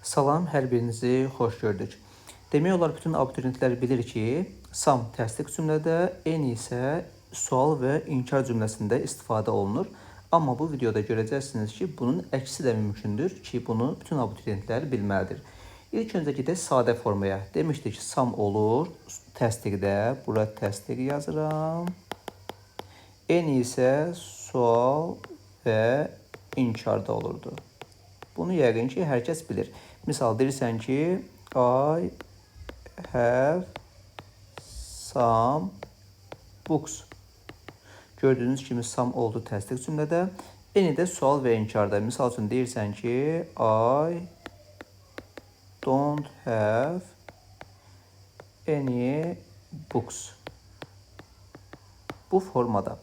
Salam, hər birinizi xoş gördük. Demək olar bütün abituriyentlər bilir ki, sam təsdiq cümlədə, en isə sual və inkar cümləsində istifadə olunur. Amma bu videoda görəcəksiniz ki, bunun əksi də mümkündür ki, bunu bütün abituriyentlər bilməlidir. İlk öncə gedək sadə formaya. Demişdik ki, sam olur təsdiqdə. Bura təsdiq yazıram. En isə sual və inkarda olurdu. Bunu yəqin ki, hər kəs bilir. Misal deyirsən ki, I have some books. Gördüyünüz kimi some oldu təsdiq cümlədə. Eni də sual və inkarda. Misal üçün deyirsən ki, I don't have any books. Bu formada.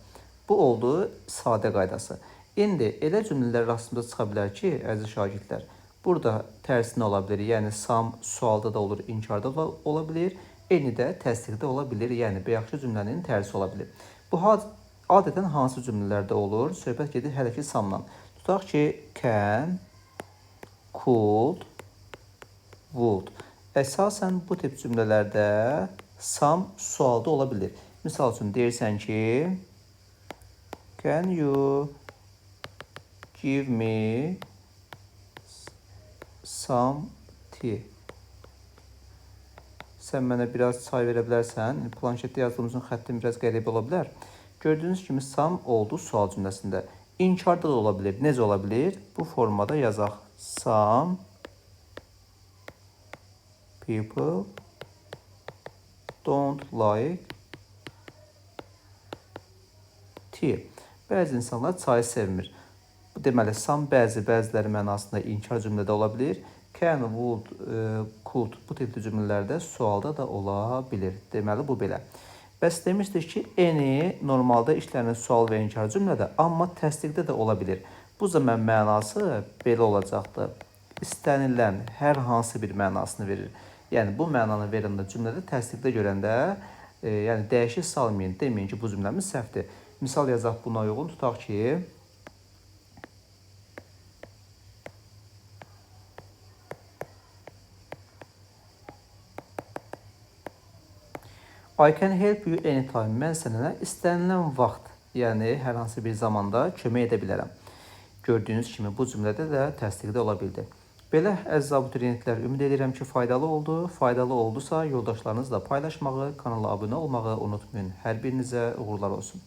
Bu oldu sadə qaydası. İndi elə cümlələr rastında çıxa bilər ki, əziz şagirdlər, burada tərsinə ola bilir. Yəni, sam sualda da olur, inkarda da ola bilir. Eni də təsdiqdə ola bilir. Yəni, bayaqki cümlənin tərsi ola bilir. Bu adətən hansı cümlələrdə olur? Söhbət gedir hələ ki samdan. Tutaq ki, can, could, would. Əsasən bu tip cümlələrdə sam sualda ola bilir. Misal üçün deyirsən ki, can you give me some tea? Sən mənə biraz çay verə bilərsən? Planşetdə yazdığımız üçün xəttim biraz qəribə ola bilər. Gördüyünüz kimi some oldu sual cümləsində. İnkarda da ola bilər. Necə ola bilər? Bu formada yazaq. Some people don't like tea. Bəzi insanlar çayı sevmir. Bu deməli, some bəziləri mənasında inkar cümlədə ola bilir. Can, would, could bu tipli cümlələrdə sualda da ola bilir. Deməli, bu belə. Bəs demişdik ki, any normalda işlənir sual və inkar cümlədə, amma təsdiqdə də ola bilir. Bu zaman mənası belə olacaqdır. İstənilən hər hansı bir mənasını verir. Yəni, bu mənanı verəndə cümlədə təsdiqdə görəndə, yəni dəyişik salmayın, deməyin ki, bu cümləmiz səhvdir. Misal yazaq buna uyğun, tutaq ki, I can help you anytime. Mən sənə istənilən vaxt, yəni hər hansı bir zamanda kömək edə bilərəm. Gördüyünüz kimi bu cümlədə də təsdiqdə ola bildi. Belə əziz abituriyentlər, ümid edirəm ki, faydalı oldu. Faydalı oldusa, yoldaşlarınızla paylaşmağı, kanala abunə olmağı unutmayın. Hər birinizə uğurlar olsun.